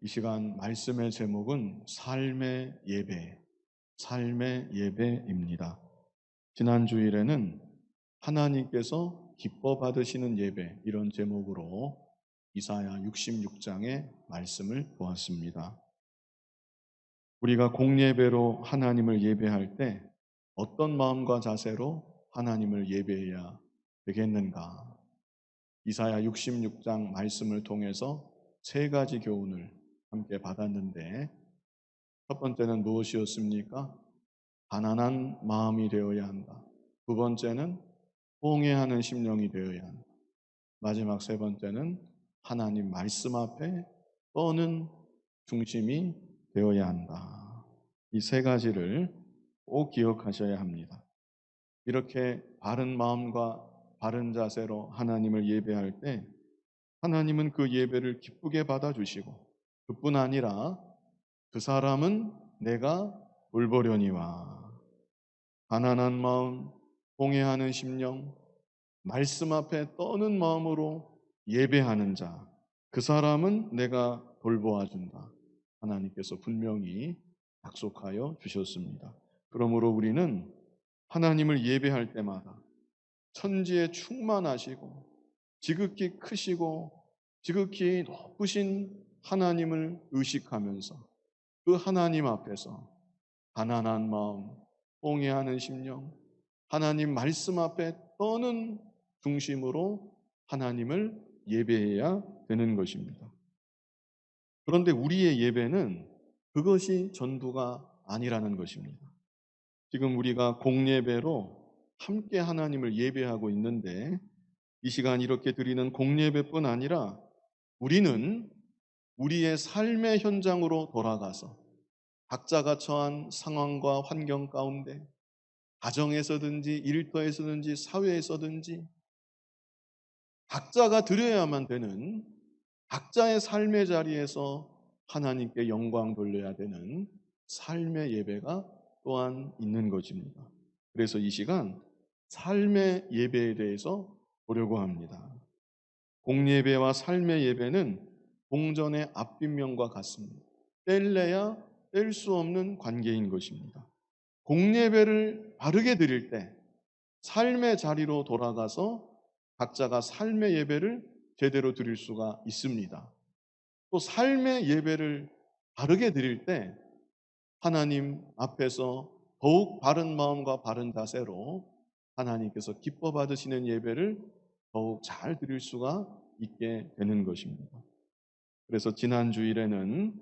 이 시간 말씀의 제목은 삶의 예배입니다. 지난 주일에는 하나님께서 기뻐 받으시는 예배 이런 제목으로 이사야 66장의 말씀을 보았습니다. 우리가 공예배로 하나님을 예배할 때 어떤 마음과 자세로 하나님을 예배해야 되겠는가? 이사야 66장 말씀을 통해서 세 가지 교훈을 함께 받았는데 첫 번째는 무엇이었습니까? 가난한 마음이 되어야 한다. 두 번째는 통회하는 심령이 되어야 한다. 마지막 세 번째는 하나님 말씀 앞에 떠는 중심이 되어야 한다. 이 세 가지를 꼭 기억하셔야 합니다. 이렇게 바른 마음과 바른 자세로 하나님을 예배할 때 하나님은 그 예배를 기쁘게 받아주시고 그뿐 아니라 그 사람은 내가 돌보려니와 가난한 마음, 통회하는 심령, 말씀 앞에 떠는 마음으로 예배하는 자, 그 사람은 내가 돌보아 준다. 하나님께서 분명히 약속하여 주셨습니다. 그러므로 우리는 하나님을 예배할 때마다 천지에 충만하시고 지극히 크시고 지극히 높으신 하나님을 의식하면서 그 하나님 앞에서 가난한 마음, 통회하는 심령, 하나님 말씀 앞에 떠는 중심으로 하나님을 예배해야 되는 것입니다. 그런데 우리의 예배는 그것이 전부가 아니라는 것입니다. 지금 우리가 공예배로 함께 하나님을 예배하고 있는데 이 시간 이렇게 드리는 공예배뿐 아니라 우리는 우리의 삶의 현장으로 돌아가서 각자가 처한 상황과 환경 가운데 가정에서든지 일터에서든지 사회에서든지 각자가 드려야만 되는 각자의 삶의 자리에서 하나님께 영광 돌려야 되는 삶의 예배가 또한 있는 것입니다. 그래서 이 시간 삶의 예배에 대해서 보려고 합니다. 공예배와 삶의 예배는 동전의 앞뒷면과 같습니다. 뗄래야 뗄 수 없는 관계인 것입니다. 공예배를 바르게 드릴 때 삶의 자리로 돌아가서 각자가 삶의 예배를 제대로 드릴 수가 있습니다. 또 삶의 예배를 바르게 드릴 때 하나님 앞에서 더욱 바른 마음과 바른 자세로 하나님께서 기뻐 받으시는 예배를 더욱 잘 드릴 수가 있게 되는 것입니다. 그래서 지난 주일에는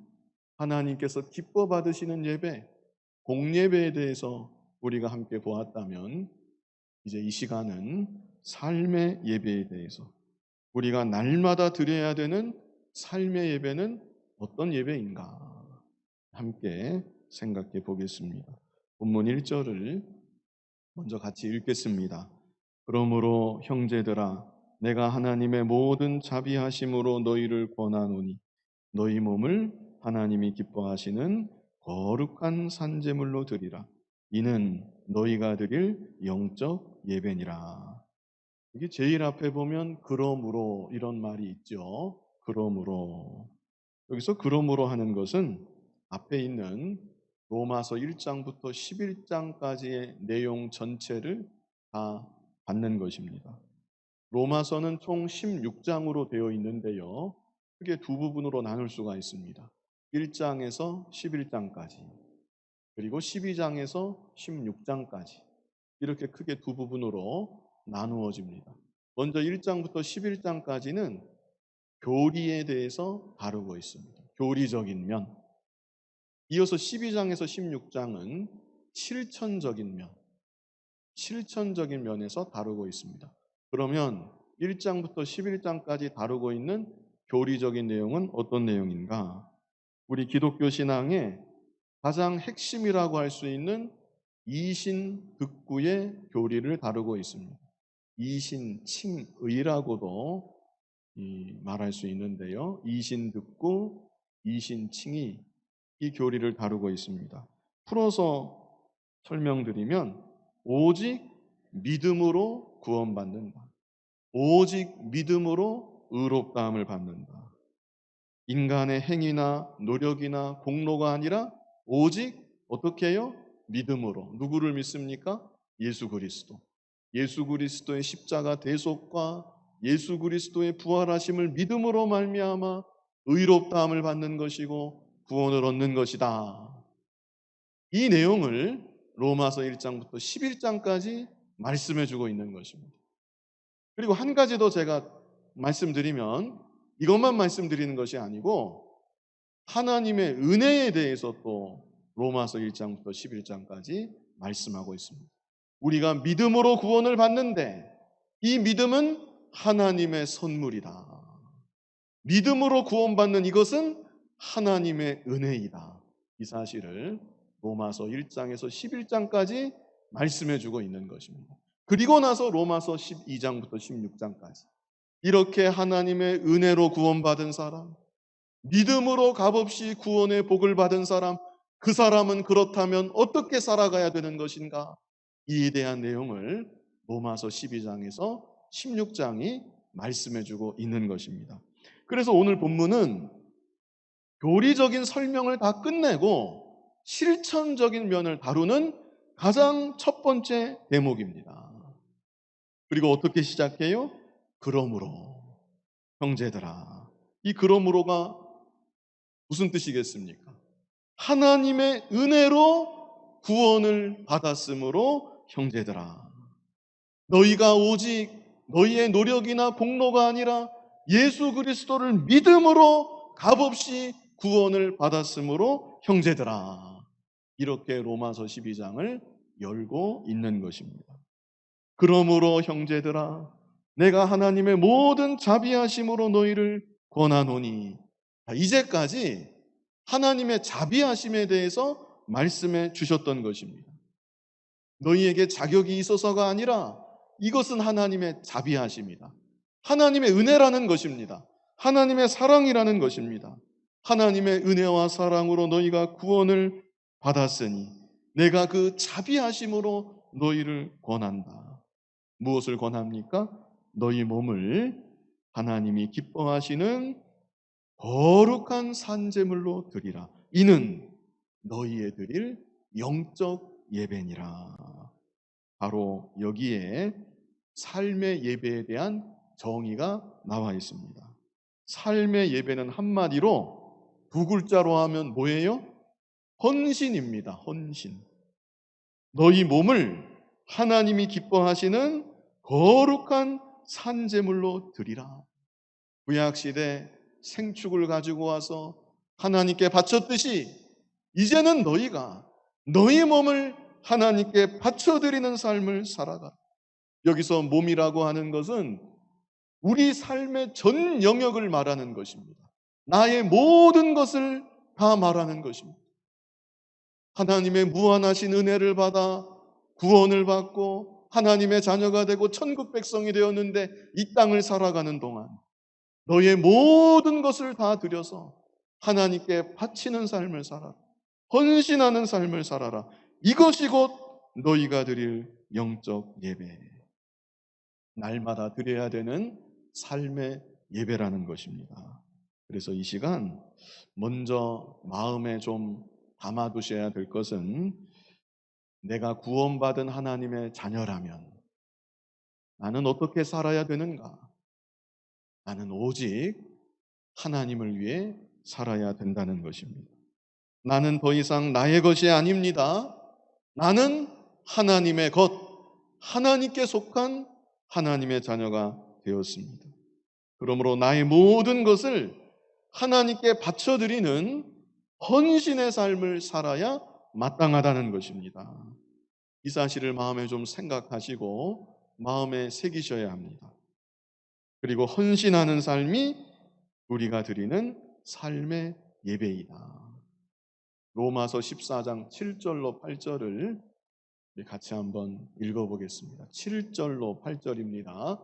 하나님께서 기뻐 받으시는 예배, 공예배에 대해서 우리가 함께 보았다면 이제 이 시간은 삶의 예배에 대해서 우리가 날마다 드려야 되는 삶의 예배는 어떤 예배인가 함께 생각해 보겠습니다. 본문 1절을 먼저 같이 읽겠습니다. 그러므로 형제들아 내가 하나님의 모든 자비하심으로 너희를 권하노니 너희 몸을 하나님이 기뻐하시는 거룩한 산제물로 드리라. 이는 너희가 드릴 영적 예배니라. 이게 제일 앞에 보면 그러므로 이런 말이 있죠. 그러므로. 여기서 그러므로 하는 것은 앞에 있는 로마서 1장부터 11장까지의 내용 전체를 다 받는 것입니다. 로마서는 총 16장으로 되어 있는데요. 크게 두 부분으로 나눌 수가 있습니다. 1장에서 11장까지, 그리고 12장에서 16장까지. 이렇게 크게 두 부분으로 나누어집니다. 먼저 1장부터 11장까지는 교리에 대해서 다루고 있습니다. 교리적인 면. 이어서 12장에서 16장은 실천적인 면에서 다루고 있습니다. 그러면 1장부터 11장까지 다루고 있는 교리적인 내용은 어떤 내용인가? 우리 기독교 신앙의 가장 핵심이라고 할 수 있는 이신득구의 교리를 다루고 있습니다. 이신칭의라고도 말할 수 있는데요. 이신득구, 이신칭의 이 교리를 다루고 있습니다. 풀어서 설명드리면 오직 믿음으로 구원받는다. 오직 믿음으로 의롭다함을 받는다. 인간의 행위나 노력이나 공로가 아니라 오직 어떻게 해요? 믿음으로. 누구를 믿습니까? 예수 그리스도. 예수 그리스도의 십자가 대속과 예수 그리스도의 부활하심을 믿음으로 말미암아 의롭다함을 받는 것이고 구원을 얻는 것이다. 이 내용을 로마서 1장부터 11장까지 말씀해 주고 있는 것입니다. 그리고 한 가지 더 제가 말씀드리면 이것만 말씀드리는 것이 아니고 하나님의 은혜에 대해서 또 로마서 1장부터 11장까지 말씀하고 있습니다. 우리가 믿음으로 구원을 받는데 이 믿음은 하나님의 선물이다. 믿음으로 구원받는 이것은 하나님의 은혜이다. 이 사실을 로마서 1장에서 11장까지 말씀해 주고 있는 것입니다. 그리고 나서 로마서 12장부터 16장까지 이렇게 하나님의 은혜로 구원받은 사람, 믿음으로 값없이 구원의 복을 받은 사람, 그 사람은 그렇다면 어떻게 살아가야 되는 것인가? 이에 대한 내용을 로마서 12장에서 16장이 말씀해 주고 있는 것입니다. 그래서 오늘 본문은 교리적인 설명을 다 끝내고 실천적인 면을 다루는 가장 첫 번째 대목입니다. 그리고 어떻게 시작해요? 그러므로 형제들아. 이 그러므로가 무슨 뜻이겠습니까? 하나님의 은혜로 구원을 받았으므로 형제들아. 너희가 오직 너희의 노력이나 공로가 아니라 예수 그리스도를 믿음으로 값없이 구원을 받았으므로 형제들아. 이렇게 로마서 12장을 열고 있는 것입니다. 그러므로 형제들아, 내가 하나님의 모든 자비하심으로 너희를 권하노니. 이제까지 하나님의 자비하심에 대해서 말씀해 주셨던 것입니다. 너희에게 자격이 있어서가 아니라 이것은 하나님의 자비하심이다. 하나님의 은혜라는 것입니다. 하나님의 사랑이라는 것입니다. 하나님의 은혜와 사랑으로 너희가 구원을 받았으니 내가 그 자비하심으로 너희를 권한다. 무엇을 권합니까? 너희 몸을 하나님이 기뻐하시는 거룩한 산제물로 드리라. 이는 너희의 드릴 영적 예배니라. 바로 여기에 삶의 예배에 대한 정의가 나와 있습니다. 삶의 예배는 한마디로 두 글자로 하면 뭐예요? 헌신입니다. 헌신. 너희 몸을 하나님이 기뻐하시는 거룩한 산제물로 드리라. 구약시대 생축을 가지고 와서 하나님께 바쳤듯이 이제는 너희가 너희 몸을 하나님께 바쳐드리는 삶을 살아가라. 여기서 몸이라고 하는 것은 우리 삶의 전 영역을 말하는 것입니다. 나의 모든 것을 다 말하는 것입니다. 하나님의 무한하신 은혜를 받아 구원을 받고 하나님의 자녀가 되고 천국 백성이 되었는데 이 땅을 살아가는 동안 너의 모든 것을 다 들여서 하나님께 바치는 삶을 살아라. 헌신하는 삶을 살아라. 이것이 곧 너희가 드릴 영적 예배. 날마다 드려야 되는 삶의 예배라는 것입니다. 그래서 이 시간 먼저 마음에 좀 담아두셔야 될 것은 내가 구원받은 하나님의 자녀라면 나는 어떻게 살아야 되는가? 나는 오직 하나님을 위해 살아야 된다는 것입니다. 나는 더 이상 나의 것이 아닙니다. 나는 하나님의 것, 하나님께 속한 하나님의 자녀가 되었습니다. 그러므로 나의 모든 것을 하나님께 바쳐드리는 헌신의 삶을 살아야 마땅하다는 것입니다. 이 사실을 마음에 좀 생각하시고 마음에 새기셔야 합니다. 그리고 헌신하는 삶이 우리가 드리는 삶의 예배이다. 로마서 14장 7절로 8절을 같이 한번 읽어보겠습니다. 7절로 8절입니다.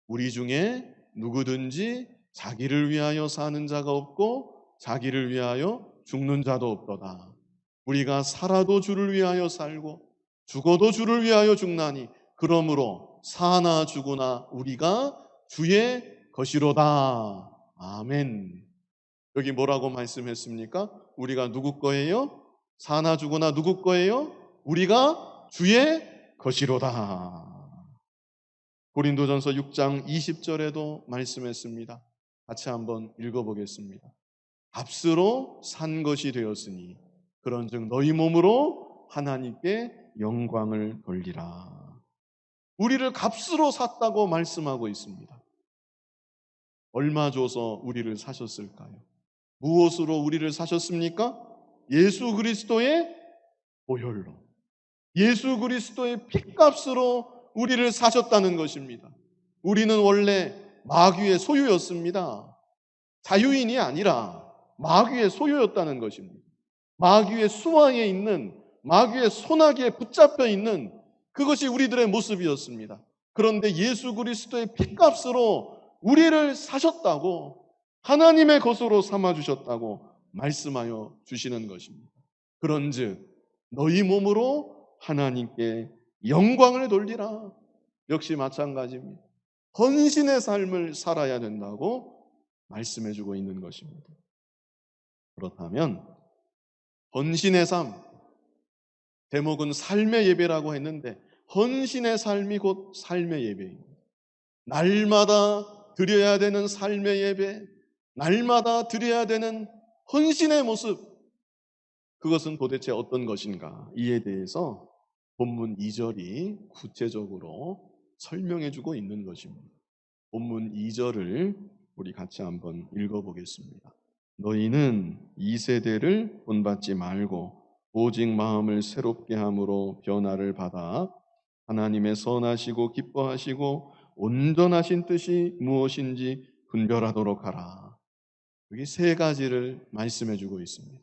우리 중에 누구든지 자기를 위하여 사는 자가 없고 자기를 위하여 죽는 자도 없도다. 우리가 살아도 주를 위하여 살고 죽어도 주를 위하여 죽나니 그러므로 사나 죽으나 우리가 주의 것이로다. 아멘. 여기 뭐라고 말씀했습니까? 우리가 누구 거예요? 사나 죽으나 누구 거예요? 우리가 주의 것이로다. 고린도전서 6장 20절에도 말씀했습니다. 같이 한번 읽어보겠습니다. 값으로 산 것이 되었으니 그런즉 너희 몸으로 하나님께 영광을 돌리라. 우리를 값으로 샀다고 말씀하고 있습니다. 얼마 줘서 우리를 사셨을까요? 무엇으로 우리를 사셨습니까? 예수 그리스도의 보혈로, 예수 그리스도의 핏값으로 우리를 사셨다는 것입니다. 우리는 원래 마귀의 소유였습니다. 자유인이 아니라 마귀의 소유였다는 것입니다. 마귀의 수하에 있는, 마귀의 손아귀에 붙잡혀 있는 그것이 우리들의 모습이었습니다. 그런데 예수 그리스도의 핏값으로 우리를 사셨다고, 하나님의 것으로 삼아주셨다고 말씀하여 주시는 것입니다. 그런즉 너희 몸으로 하나님께 영광을 돌리라. 역시 마찬가지입니다. 헌신의 삶을 살아야 된다고 말씀해주고 있는 것입니다. 그렇다면 헌신의 삶, 제목은 삶의 예배라고 했는데 헌신의 삶이 곧 삶의 예배입니다. 날마다 드려야 되는 삶의 예배, 날마다 드려야 되는 헌신의 모습, 그것은 도대체 어떤 것인가? 이에 대해서 본문 2절이 구체적으로 설명해주고 있는 것입니다. 본문 2절을 우리 같이 한번 읽어보겠습니다. 너희는 이 세대를 본받지 말고 오직 마음을 새롭게 함으로 변화를 받아 하나님의 선하시고 기뻐하시고 온전하신 뜻이 무엇인지 분별하도록 하라. 여기 세 가지를 말씀해주고 있습니다.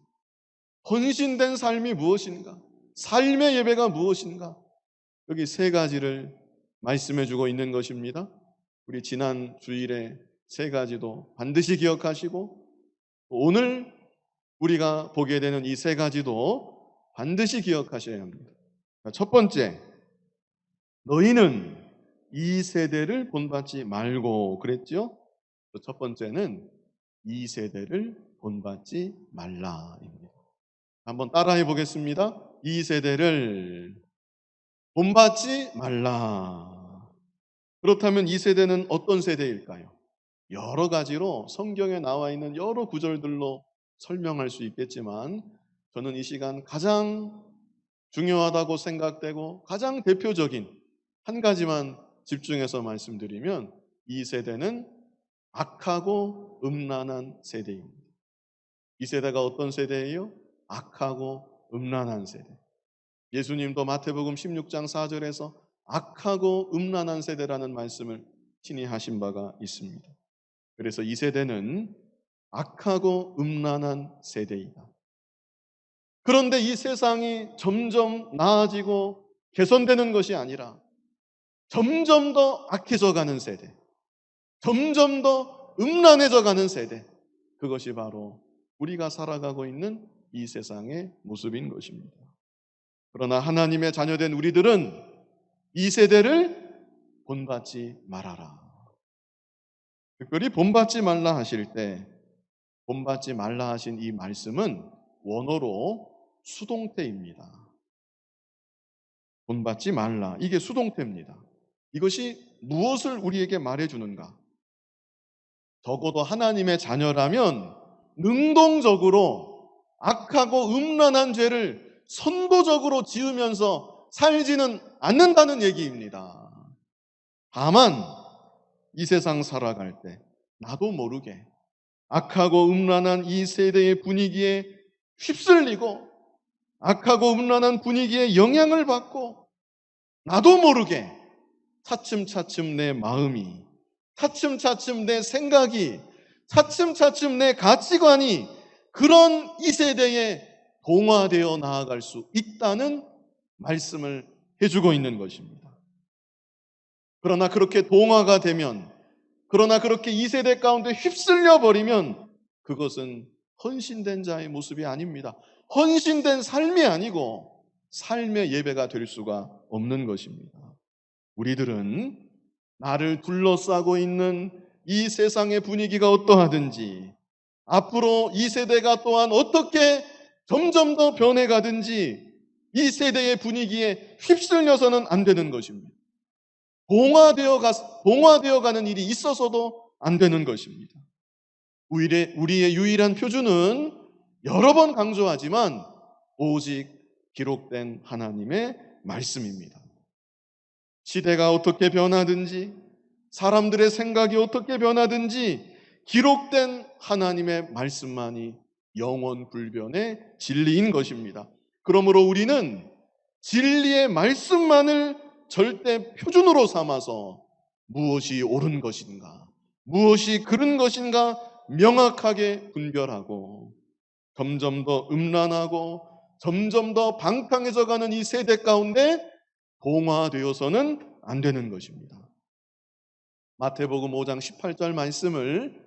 헌신된 삶이 무엇인가? 삶의 예배가 무엇인가? 여기 세 가지를 말씀해주고 있는 것입니다. 우리 지난 주일에 세 가지도 반드시 기억하시고 오늘 우리가 보게 되는 이 세 가지도 반드시 기억하셔야 합니다. 첫 번째, 너희는 이 세대를 본받지 말고 그랬죠? 첫 번째는 이 세대를 본받지 말라입니다. 한번 따라해 보겠습니다. 이 세대를 본받지 말라. 그렇다면 이 세대는 어떤 세대일까요? 여러 가지로 성경에 나와 있는 여러 구절들로 설명할 수 있겠지만 저는 이 시간 가장 중요하다고 생각되고 가장 대표적인 한 가지만 집중해서 말씀드리면 이 세대는 악하고 음란한 세대입니다. 이 세대가 어떤 세대예요? 악하고 음란한 세대. 예수님도 마태복음 16장 4절에서 악하고 음란한 세대라는 말씀을 친히 하신 바가 있습니다. 그래서 이 세대는 악하고 음란한 세대이다. 그런데 이 세상이 점점 나아지고 개선되는 것이 아니라 점점 더 악해져 가는 세대, 점점 더 음란해져 가는 세대, 그것이 바로 우리가 살아가고 있는 이 세상의 모습인 것입니다. 그러나 하나님의 자녀된 우리들은 이 세대를 본받지 말아라. 특별히 본받지 말라 하실 때 본받지 말라 하신 이 말씀은 원어로 수동태입니다. 본받지 말라. 이게 수동태입니다. 이것이 무엇을 우리에게 말해주는가? 적어도 하나님의 자녀라면 능동적으로 악하고 음란한 죄를 선고적으로 지으면서 살지는 않는다는 얘기입니다. 다만 이 세상 살아갈 때 나도 모르게 악하고 음란한 이 세대의 분위기에 휩쓸리고 악하고 음란한 분위기에 영향을 받고 나도 모르게 차츰차츰 내 마음이, 차츰차츰 내 생각이, 차츰차츰 내 가치관이 그런 이 세대에 동화되어 나아갈 수 있다는 말씀을 해주고 있는 것입니다. 그러나 그렇게 동화가 되면, 그러나 그렇게 이 세대 가운데 휩쓸려 버리면 그것은 헌신된 자의 모습이 아닙니다. 헌신된 삶이 아니고 삶의 예배가 될 수가 없는 것입니다. 우리들은 나를 둘러싸고 있는 이 세상의 분위기가 어떠하든지 앞으로 이 세대가 또한 어떻게 점점 더 변해가든지 이 세대의 분위기에 휩쓸려서는 안 되는 것입니다. 봉화되어 가는 일이 있어서도 안 되는 것입니다. 우리의 유일한 표준은 여러 번 강조하지만 오직 기록된 하나님의 말씀입니다. 시대가 어떻게 변하든지 사람들의 생각이 어떻게 변하든지 기록된 하나님의 말씀만이 영원 불변의 진리인 것입니다. 그러므로 우리는 진리의 말씀만을 절대 표준으로 삼아서 무엇이 옳은 것인가, 무엇이 그른 것인가 명확하게 분별하고 점점 더 음란하고 점점 더 방탕해져 가는 이 세대 가운데 동화되어서는 안 되는 것입니다. 마태복음 5장 18절 말씀을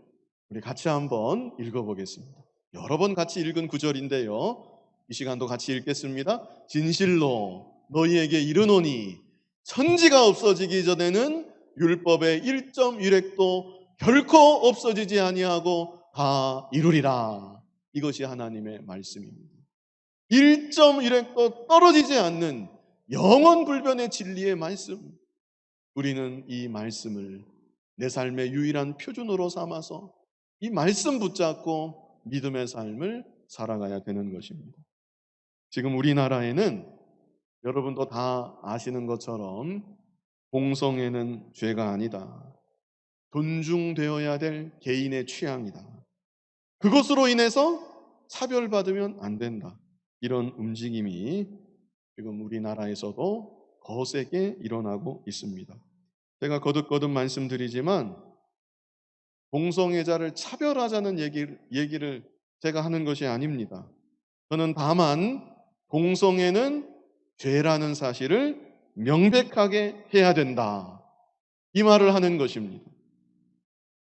우리 같이 한번 읽어보겠습니다. 여러 번 같이 읽은 구절인데요. 이 시간도 같이 읽겠습니다. 진실로 너희에게 이르노니 천지가 없어지기 전에는 율법의 1.1획도 결코 없어지지 아니하고 다 이루리라. 이것이 하나님의 말씀입니다. 1.1획도 떨어지지 않는 영원 불변의 진리의 말씀. 우리는 이 말씀을 내 삶의 유일한 표준으로 삼아서 이 말씀 붙잡고 믿음의 삶을 살아가야 되는 것입니다. 지금 우리나라에는 여러분도 다 아시는 것처럼 공성애는 죄가 아니다. 존중되어야 될 개인의 취향이다. 그것으로 인해서 차별받으면 안 된다. 이런 움직임이 지금 우리나라에서도 거세게 일어나고 있습니다. 제가 거듭거듭 말씀드리지만 동성애자를 차별하자는 얘기를 제가 하는 것이 아닙니다. 저는 다만 동성애는 죄라는 사실을 명백하게 해야 된다. 이 말을 하는 것입니다.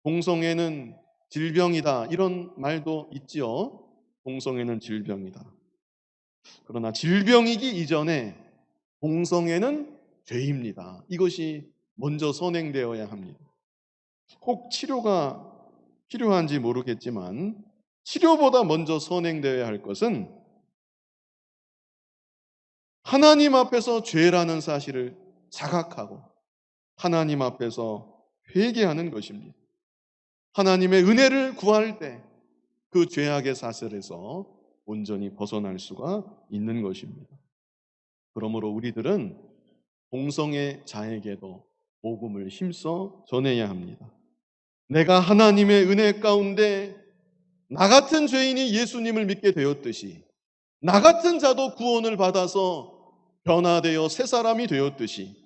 동성애는 질병이다. 이런 말도 있지요. 동성애는 질병이다. 그러나 질병이기 이전에 동성애는 죄입니다. 이것이 먼저 선행되어야 합니다. 꼭 치료가 필요한지 모르겠지만 치료보다 먼저 선행되어야 할 것은 하나님 앞에서 죄라는 사실을 자각하고 하나님 앞에서 회개하는 것입니다. 하나님의 은혜를 구할 때 그 죄악의 사슬에서 온전히 벗어날 수가 있는 것입니다. 그러므로 우리들은 동성애자에게도 복음을 힘써 전해야 합니다. 내가 하나님의 은혜 가운데 나 같은 죄인이 예수님을 믿게 되었듯이 나 같은 자도 구원을 받아서 변화되어 새 사람이 되었듯이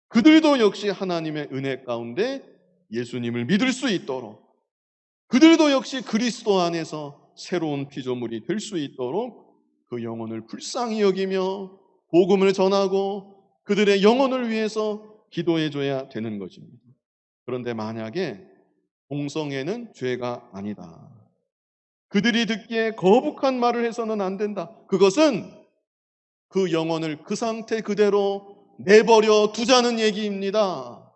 그들도 역시 하나님의 은혜 가운데 예수님을 믿을 수 있도록 그들도 역시 그리스도 안에서 새로운 피조물이 될 수 있도록 그 영혼을 불쌍히 여기며 복음을 전하고 그들의 영혼을 위해서 기도해줘야 되는 것입니다. 그런데 만약에 동성애는 죄가 아니다. 그들이 듣기에 거북한 말을 해서는 안 된다. 그것은 그 영혼을 그 상태 그대로 내버려 두자는 얘기입니다.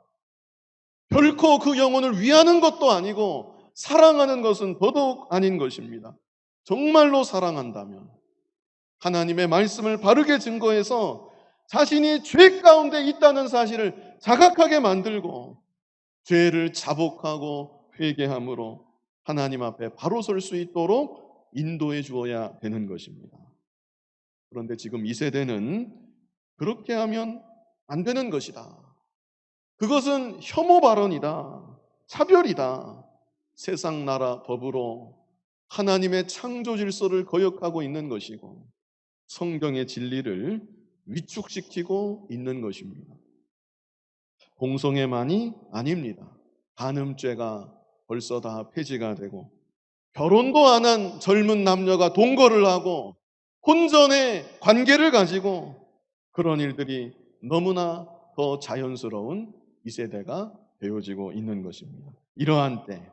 결코 그 영혼을 위하는 것도 아니고 사랑하는 것은 더더욱 아닌 것입니다. 정말로 사랑한다면 하나님의 말씀을 바르게 증거해서 자신이 죄 가운데 있다는 사실을 자각하게 만들고 죄를 자복하고 회개함으로 하나님 앞에 바로 설 수 있도록 인도해 주어야 되는 것입니다. 그런데 지금 이 세대는 그렇게 하면 안 되는 것이다. 그것은 혐오 발언이다. 차별이다. 세상 나라 법으로 하나님의 창조 질서를 거역하고 있는 것이고 성경의 진리를 위축시키고 있는 것입니다. 동성애만이 아닙니다. 간음죄가 벌써 다 폐지가 되고 결혼도 안 한 젊은 남녀가 동거를 하고 혼전의 관계를 가지고 그런 일들이 너무나 더 자연스러운 이 세대가 되어지고 있는 것입니다. 이러한 때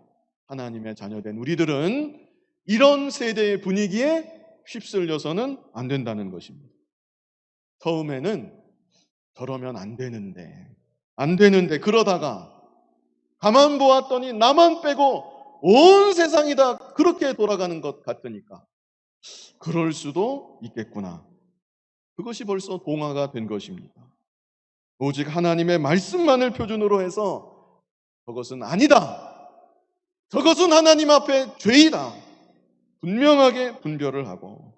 하나님의 자녀된 우리들은 이런 세대의 분위기에 휩쓸려서는 안 된다는 것입니다. 처음에는 저러면 안 되는데 그러다가 가만 보았더니 나만 빼고 온 세상이 다 그렇게 돌아가는 것 같으니까 그럴 수도 있겠구나. 그것이 벌써 동화가 된 것입니다. 오직 하나님의 말씀만을 표준으로 해서 저것은 아니다, 저것은 하나님 앞에 죄이다, 분명하게 분별을 하고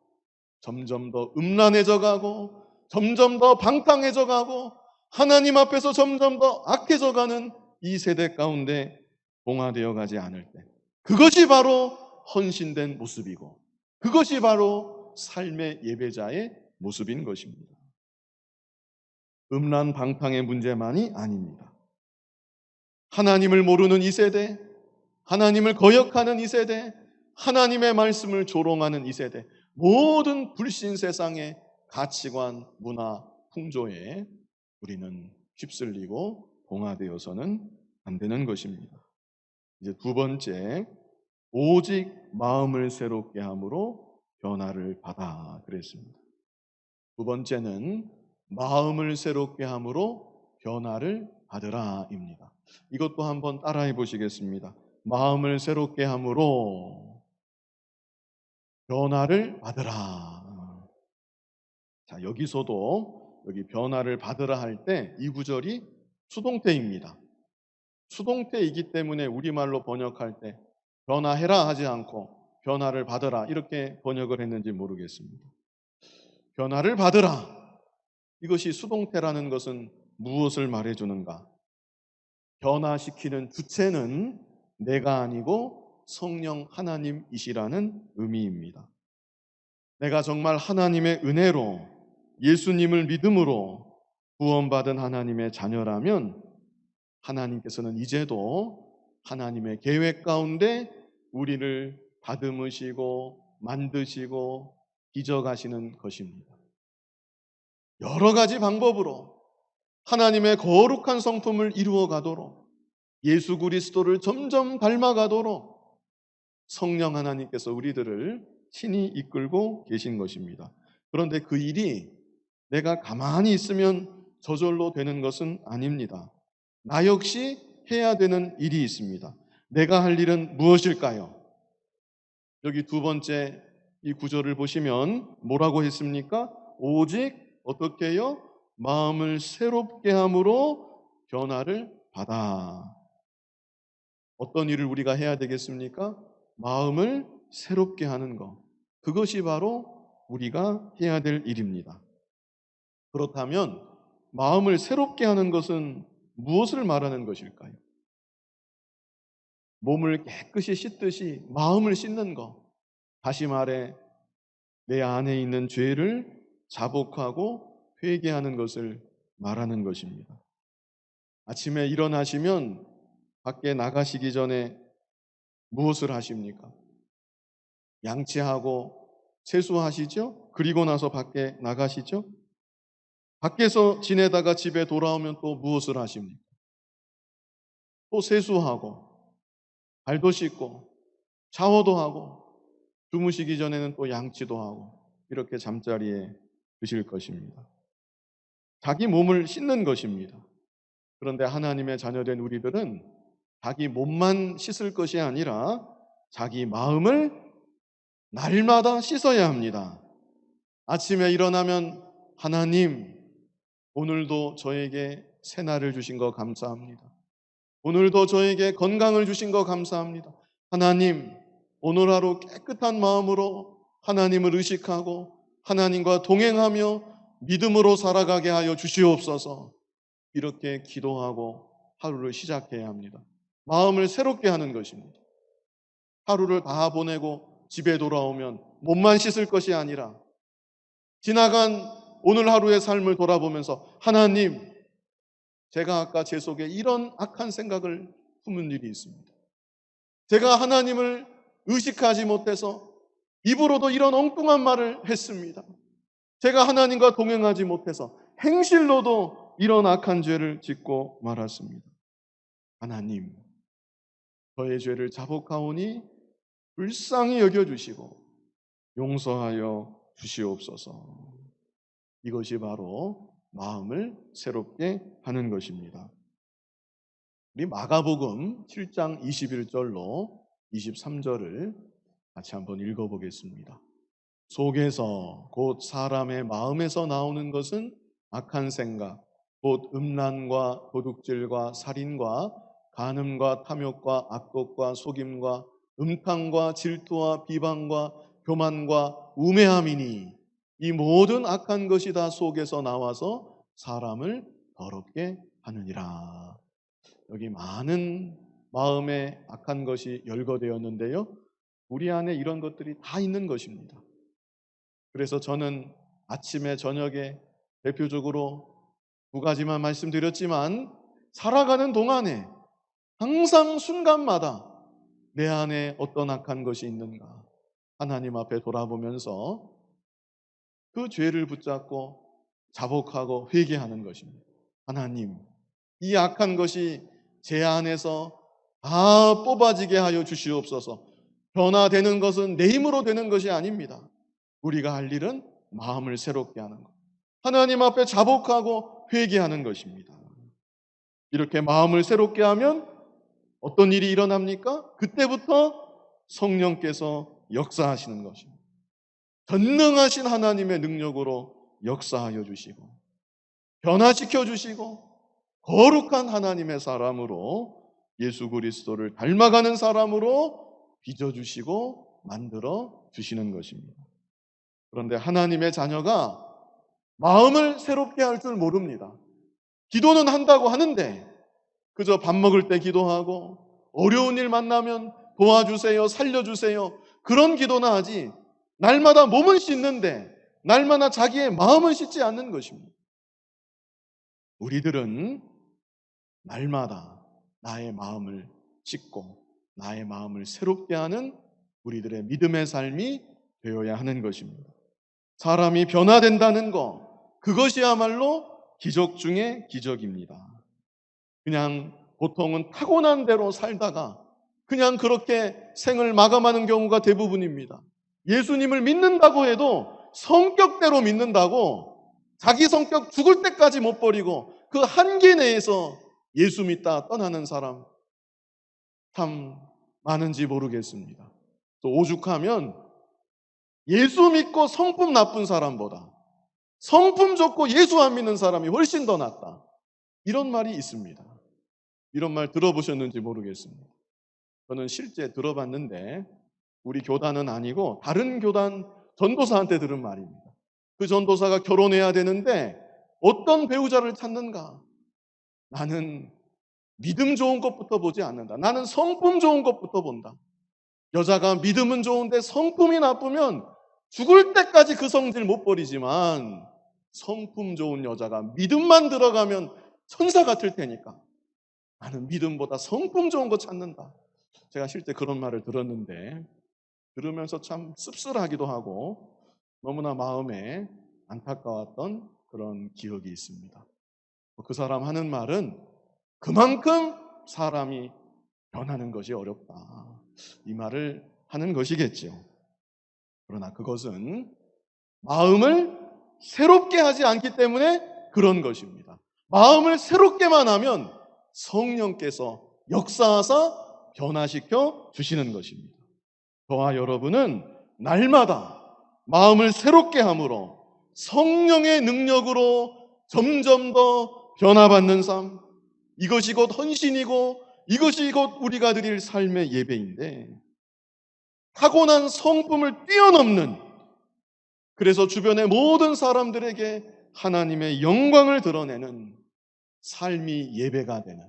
점점 더 음란해져 가고 점점 더 방탕해져 가고 하나님 앞에서 점점 더 악해져 가는 이 세대 가운데 동화되어 가지 않을 때, 그것이 바로 헌신된 모습이고 그것이 바로 삶의 예배자의 모습인 것입니다. 음란 방탕의 문제만이 아닙니다. 하나님을 모르는 이 세대, 하나님을 거역하는 이 세대, 하나님의 말씀을 조롱하는 이 세대, 모든 불신 세상의 가치관, 문화, 풍조에 우리는 휩쓸리고 동화되어서는 안 되는 것입니다. 이제 두 번째, 오직 마음을 새롭게 함으로 변화를 받아 그랬습니다. 두 번째는 마음을 새롭게 함으로 변화를 받으라입니다. 이것도 한번 따라해 보시겠습니다. 마음을 새롭게 함으로 변화를 받으라. 자, 여기서도 여기 변화를 받으라 할 때 이 구절이 수동태입니다. 수동태이기 때문에 우리말로 번역할 때 변화해라 하지 않고 변화를 받으라 이렇게 번역을 했는지 모르겠습니다. 변화를 받으라. 이것이 수동태라는 것은 무엇을 말해주는가? 변화시키는 주체는 내가 아니고 성령 하나님이시라는 의미입니다. 내가 정말 하나님의 은혜로 예수님을 믿음으로 구원받은 하나님의 자녀라면 하나님께서는 이제도 하나님의 계획 가운데 우리를 다듬으시고 만드시고 빚어가시는 것입니다. 여러 가지 방법으로 하나님의 거룩한 성품을 이루어 가도록 예수 그리스도를 점점 닮아가도록 성령 하나님께서 우리들을 친히 이끌고 계신 것입니다. 그런데 그 일이 내가 가만히 있으면 저절로 되는 것은 아닙니다. 나 역시 해야 되는 일이 있습니다. 내가 할 일은 무엇일까요? 여기 두 번째 이 구절을 보시면 뭐라고 했습니까? 오직 어떻게 해요? 마음을 새롭게 함으로 변화를 받아. 어떤 일을 우리가 해야 되겠습니까? 마음을 새롭게 하는 것. 그것이 바로 우리가 해야 될 일입니다. 그렇다면 마음을 새롭게 하는 것은 무엇을 말하는 것일까요? 몸을 깨끗이 씻듯이 마음을 씻는 것. 다시 말해 내 안에 있는 죄를 자복하고 회개하는 것을 말하는 것입니다. 아침에 일어나시면 밖에 나가시기 전에 무엇을 하십니까? 양치하고 세수하시죠? 그리고 나서 밖에 나가시죠? 밖에서 지내다가 집에 돌아오면 또 무엇을 하십니까? 또 세수하고 발도 씻고 샤워도 하고 주무시기 전에는 또 양치도 하고 이렇게 잠자리에 드실 것입니다. 자기 몸을 씻는 것입니다. 그런데 하나님의 자녀된 우리들은 자기 몸만 씻을 것이 아니라 자기 마음을 날마다 씻어야 합니다. 아침에 일어나면 하나님, 오늘도 저에게 새날을 주신 거 감사합니다. 오늘도 저에게 건강을 주신 거 감사합니다. 하나님, 오늘 하루 깨끗한 마음으로 하나님을 의식하고 하나님과 동행하며 믿음으로 살아가게 하여 주시옵소서. 이렇게 기도하고 하루를 시작해야 합니다. 마음을 새롭게 하는 것입니다. 하루를 다 보내고 집에 돌아오면 몸만 씻을 것이 아니라 지나간 오늘 하루의 삶을 돌아보면서 하나님, 제가 아까 제 속에 이런 악한 생각을 품은 일이 있습니다. 제가 하나님을 의식하지 못해서 입으로도 이런 엉뚱한 말을 했습니다. 제가 하나님과 동행하지 못해서 행실로도 이런 악한 죄를 짓고 말았습니다. 하나님, 저의 죄를 자복하오니 불쌍히 여겨주시고 용서하여 주시옵소서. 이것이 바로 마음을 새롭게 하는 것입니다. 우리 마가복음 7장 21절로 23절을 같이 한번 읽어보겠습니다. 속에서 곧 사람의 마음에서 나오는 것은 악한 생각, 곧 음란과 도둑질과 살인과 간음과 탐욕과 악독과 속임과 음탕과 질투와 비방과 교만과 우매함이니 이 모든 악한 것이 다 속에서 나와서 사람을 더럽게 하느니라. 여기 많은 마음에 악한 것이 열거되었는데요, 우리 안에 이런 것들이 다 있는 것입니다. 그래서 저는 아침에 저녁에 대표적으로 두 가지만 말씀드렸지만, 살아가는 동안에 항상 순간마다 내 안에 어떤 악한 것이 있는가 하나님 앞에 돌아보면서 그 죄를 붙잡고 자복하고 회개하는 것입니다. 하나님, 이 악한 것이 제 안에서 다 뽑아지게 하여 주시옵소서. 변화되는 것은 내 힘으로 되는 것이 아닙니다. 우리가 할 일은 마음을 새롭게 하는 것, 하나님 앞에 자복하고 회개하는 것입니다. 이렇게 마음을 새롭게 하면 어떤 일이 일어납니까? 그때부터 성령께서 역사하시는 것입니다. 전능하신 하나님의 능력으로 역사하여 주시고 변화시켜 주시고 거룩한 하나님의 사람으로, 예수 그리스도를 닮아가는 사람으로 빚어주시고 만들어 주시는 것입니다. 그런데 하나님의 자녀가 마음을 새롭게 할 줄 모릅니다. 기도는 한다고 하는데 그저 밥 먹을 때 기도하고 어려운 일 만나면 도와주세요, 살려주세요, 그런 기도나 하지, 날마다 몸은 씻는데 날마다 자기의 마음은 씻지 않는 것입니다. 우리들은 날마다 나의 마음을 씻고 나의 마음을 새롭게 하는 우리들의 믿음의 삶이 되어야 하는 것입니다. 사람이 변화된다는 것, 그것이야말로 기적 중에 기적입니다. 그냥 보통은 타고난 대로 살다가 그냥 그렇게 생을 마감하는 경우가 대부분입니다. 예수님을 믿는다고 해도 성격대로 믿는다고 자기 성격 죽을 때까지 못 버리고 그 한계 내에서 예수 믿다 떠나는 사람 참 많은지 모르겠습니다. 또 오죽하면 예수 믿고 성품 나쁜 사람보다 성품 좋고 예수 안 믿는 사람이 훨씬 더 낫다, 이런 말이 있습니다. 이런 말 들어보셨는지 모르겠습니다. 저는 실제 들어봤는데 우리 교단은 아니고 다른 교단 전도사한테 들은 말입니다. 그 전도사가 결혼해야 되는데 어떤 배우자를 찾는가? 나는 믿음 좋은 것부터 보지 않는다. 나는 성품 좋은 것부터 본다. 여자가 믿음은 좋은데 성품이 나쁘면 죽을 때까지 그 성질 못 버리지만 성품 좋은 여자가 믿음만 들어가면 천사 같을 테니까 나는 믿음보다 성품 좋은 거 찾는다. 제가 실제 그런 말을 들었는데 들으면서 참 씁쓸하기도 하고 너무나 마음에 안타까웠던 그런 기억이 있습니다. 그 사람 하는 말은 그만큼 사람이 변하는 것이 어렵다, 이 말을 하는 것이겠죠. 그러나 그것은 마음을 새롭게 하지 않기 때문에 그런 것입니다. 마음을 새롭게만 하면 성령께서 역사하사 변화시켜 주시는 것입니다. 저와 여러분은 날마다 마음을 새롭게 함으로 성령의 능력으로 점점 더 변화받는 삶, 이것이 곧 헌신이고 이것이 곧 우리가 드릴 삶의 예배인데, 타고난 성품을 뛰어넘는, 그래서 주변의 모든 사람들에게 하나님의 영광을 드러내는 삶이 예배가 되는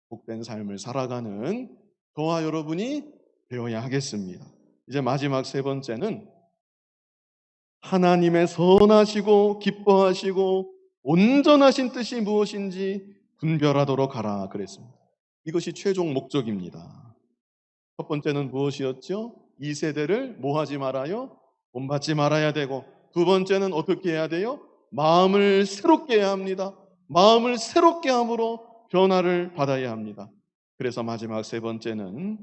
복된 삶을 살아가는 저와 여러분이 되어야 하겠습니다. 이제 마지막 세 번째는 하나님의 선하시고 기뻐하시고 온전하신 뜻이 무엇인지 분별하도록 하라 그랬습니다. 이것이 최종 목적입니다. 첫 번째는 무엇이었죠? 이 세대를 뭐 하지 말아요? 본받지 말아야 되고, 두 번째는 어떻게 해야 돼요? 마음을 새롭게 해야 합니다. 마음을 새롭게 함으로 변화를 받아야 합니다. 그래서 마지막 세 번째는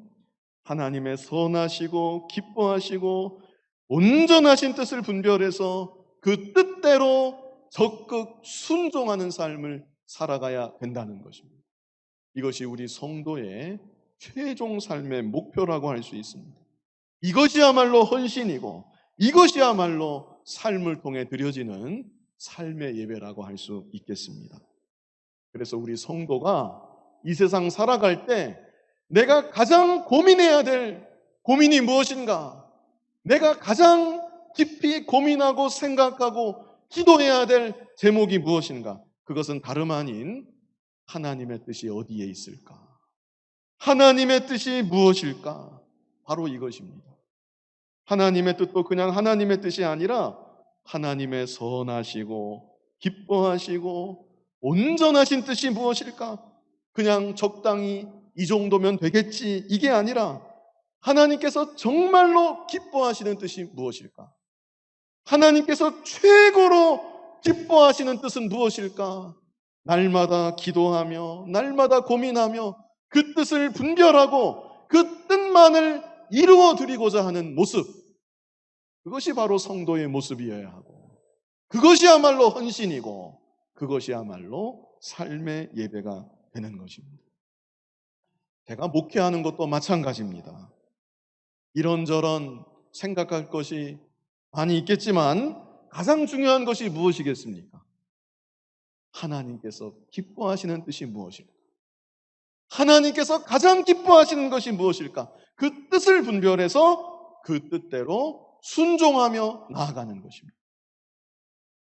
하나님의 선하시고 기뻐하시고 온전하신 뜻을 분별해서 그 뜻대로 적극 순종하는 삶을 살아가야 된다는 것입니다. 이것이 우리 성도의 최종 삶의 목표라고 할 수 있습니다. 이것이야말로 헌신이고 이것이야말로 삶을 통해 드려지는 삶의 예배라고 할 수 있겠습니다. 그래서 우리 성도가 이 세상 살아갈 때 내가 가장 고민해야 될 고민이 무엇인가? 내가 가장 깊이 고민하고 생각하고 기도해야 될 제목이 무엇인가? 그것은 다름 아닌 하나님의 뜻이 어디에 있을까? 하나님의 뜻이 무엇일까? 바로 이것입니다. 하나님의 뜻도 그냥 하나님의 뜻이 아니라 하나님의 선하시고 기뻐하시고 온전하신 뜻이 무엇일까? 그냥 적당히 이 정도면 되겠지 이게 아니라 하나님께서 정말로 기뻐하시는 뜻이 무엇일까? 하나님께서 최고로 기뻐하시는 뜻은 무엇일까? 날마다 기도하며 날마다 고민하며 그 뜻을 분별하고 그 뜻만을 이루어 드리고자 하는 모습, 그것이 바로 성도의 모습이어야 하고 그것이야말로 헌신이고 그것이야말로 삶의 예배가 되는 것입니다. 제가 목회하는 것도 마찬가지입니다. 이런저런 생각할 것이 많이 있겠지만 가장 중요한 것이 무엇이겠습니까? 하나님께서 기뻐하시는 뜻이 무엇일까? 하나님께서 가장 기뻐하시는 것이 무엇일까? 그 뜻을 분별해서 그 뜻대로 순종하며 나아가는 것입니다.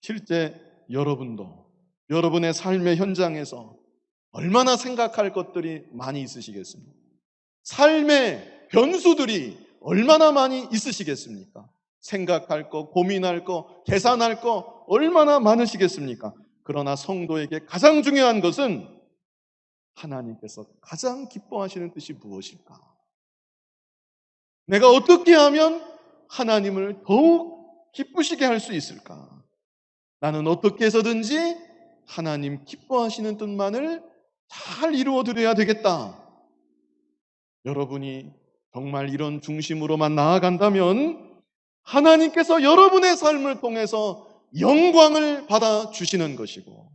실제 여러분도 여러분의 삶의 현장에서 얼마나 생각할 것들이 많이 있으시겠습니까? 삶의 변수들이 얼마나 많이 있으시겠습니까? 생각할 거, 고민할 거, 계산할 거 얼마나 많으시겠습니까? 그러나 성도에게 가장 중요한 것은 하나님께서 가장 기뻐하시는 뜻이 무엇일까? 내가 어떻게 하면 하나님을 더욱 기쁘시게 할 수 있을까? 나는 어떻게 해서든지 하나님 기뻐하시는 뜻만을 잘 이루어 드려야 되겠다. 여러분이 정말 이런 중심으로만 나아간다면 하나님께서 여러분의 삶을 통해서 영광을 받아 주시는 것이고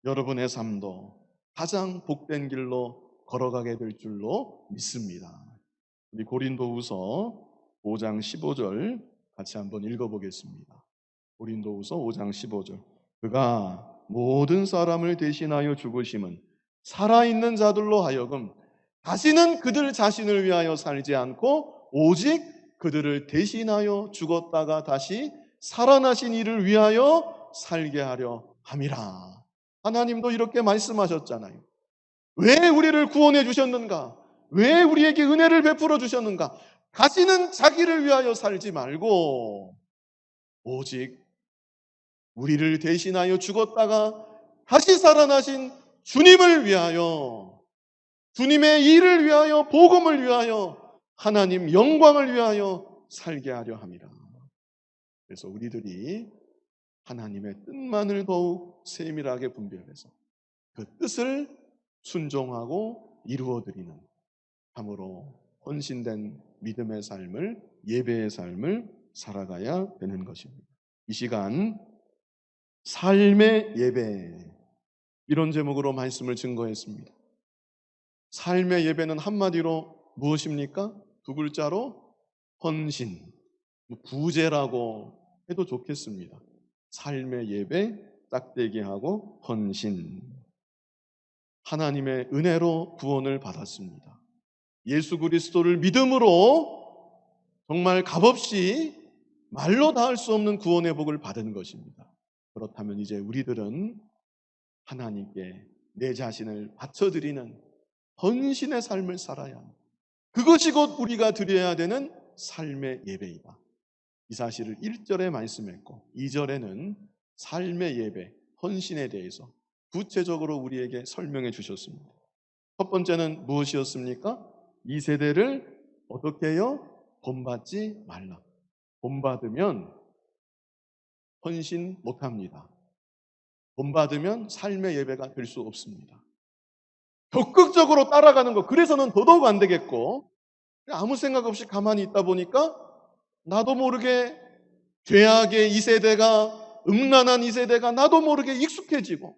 여러분의 삶도 가장 복된 길로 걸어가게 될 줄로 믿습니다. 우리 고린도후서 5장 15절 같이 한번 읽어보겠습니다. 고린도후서 5장 15절. 그가 모든 사람을 대신하여 죽으심은 살아있는 자들로 하여금 다시는 그들 자신을 위하여 살지 않고 오직 그들을 대신하여 죽었다가 다시 살아나신 이를 위하여 살게 하려 함이라. 하나님도 이렇게 말씀하셨잖아요. 왜 우리를 구원해 주셨는가? 왜 우리에게 은혜를 베풀어 주셨는가? 다시는 자기를 위하여 살지 말고 오직 우리를 대신하여 죽었다가 다시 살아나신 주님을 위하여, 주님의 일을 위하여, 복음을 위하여, 하나님 영광을 위하여 살게 하려 함이라. 그래서 우리들이 하나님의 뜻만을 더욱 세밀하게 분별해서 그 뜻을 순종하고 이루어드리는 참으로 헌신된 믿음의 삶을, 예배의 삶을 살아가야 되는 것입니다. 이 시간 삶의 예배, 이런 제목으로 말씀을 증거했습니다. 삶의 예배는 한마디로 무엇입니까? 두 글자로 헌신, 부제라고 해도 좋겠습니다. 삶의 예배, 짝대기하고 헌신. 하나님의 은혜로 구원을 받았습니다. 예수 그리스도를 믿음으로 정말 값없이 말로 다 할 수 없는 구원의 복을 받은 것입니다. 그렇다면 이제 우리들은 하나님께 내 자신을 바쳐드리는 헌신의 삶을 살아야 합니다. 그것이 곧 우리가 드려야 되는 삶의 예배이다. 이 사실을 1절에 말씀했고 2절에는 삶의 예배, 헌신에 대해서 구체적으로 우리에게 설명해 주셨습니다. 첫 번째는 무엇이었습니까? 이 세대를 어떻게 해요? 본받지 말라. 본받으면 헌신 못합니다. 본받으면 삶의 예배가 될 수 없습니다. 적극적으로 따라가는 것, 그래서는 더더욱 안 되겠고 아무 생각 없이 가만히 있다 보니까 나도 모르게 죄악의 이 세대가, 음란한 이 세대가 나도 모르게 익숙해지고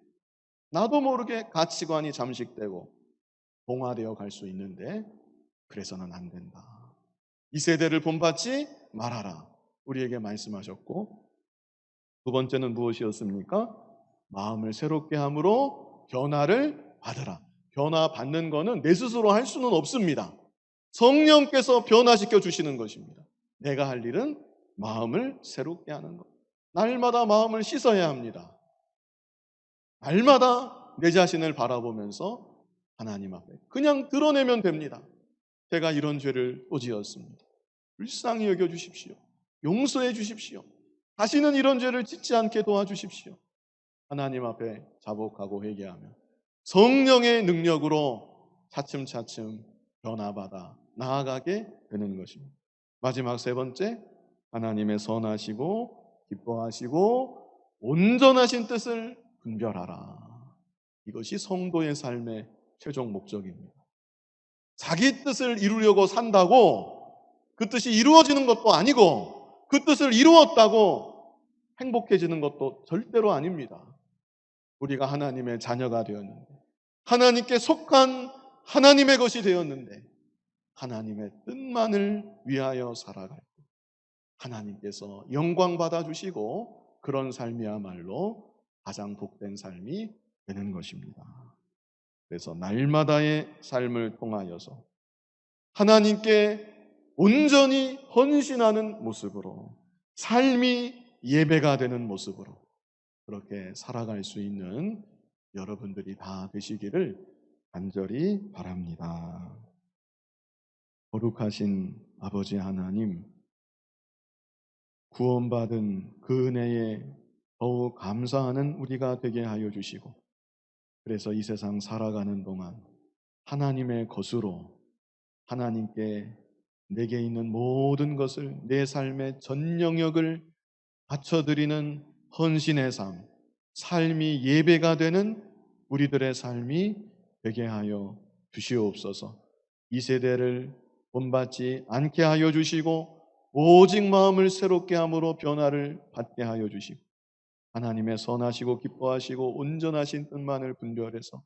나도 모르게 가치관이 잠식되고 동화되어 갈 수 있는데 그래서는 안 된다. 이 세대를 본받지 말아라. 우리에게 말씀하셨고, 두 번째는 무엇이었습니까? 마음을 새롭게 함으로 변화를 받으라. 변화 받는 거는 내 스스로 할 수는 없습니다. 성령께서 변화시켜 주시는 것입니다. 내가 할 일은 마음을 새롭게 하는 것. 날마다 마음을 씻어야 합니다. 날마다 내 자신을 바라보면서 하나님 앞에 그냥 드러내면 됩니다. 제가 이런 죄를 또 지었습니다. 불쌍히 여겨 주십시오. 용서해 주십시오. 다시는 이런 죄를 짓지 않게 도와주십시오. 하나님 앞에 자복하고 회개하면 성령의 능력으로 차츰차츰 변화받아 나아가게 되는 것입니다. 마지막 세 번째, 하나님의 선하시고 기뻐하시고 온전하신 뜻을 분별하라. 이것이 성도의 삶의 최종 목적입니다. 자기 뜻을 이루려고 산다고 그 뜻이 이루어지는 것도 아니고 그 뜻을 이루었다고 행복해지는 것도 절대로 아닙니다. 우리가 하나님의 자녀가 되었는데, 하나님께 속한 하나님의 것이 되었는데 하나님의 뜻만을 위하여 살아갈 때 하나님께서 영광 받아주시고 그런 삶이야말로 가장 복된 삶이 되는 것입니다. 그래서 날마다의 삶을 통하여서 하나님께 온전히 헌신하는 모습으로, 삶이 예배가 되는 모습으로 그렇게 살아갈 수 있는 여러분들이 다 되시기를 간절히 바랍니다. 거룩하신 아버지 하나님, 구원받은 그 은혜에 더욱 감사하는 우리가 되게 하여 주시고, 그래서 이 세상 살아가는 동안 하나님의 것으로 하나님께 내게 있는 모든 것을, 내 삶의 전 영역을 바쳐드리는 헌신의 삶, 삶이 예배가 되는 우리들의 삶이 되게 하여 주시옵소서. 이 세대를 본받지 않게 하여 주시고 오직 마음을 새롭게 함으로 변화를 받게 하여 주시고 하나님의 선하시고 기뻐하시고 온전하신 뜻만을 분별해서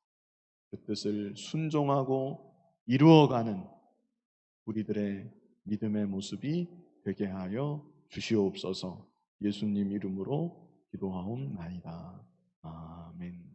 그 뜻을 순종하고 이루어가는 우리들의 믿음의 모습이 되게 하여 주시옵소서. 예수님 이름으로 기도하옵나이다. 아멘.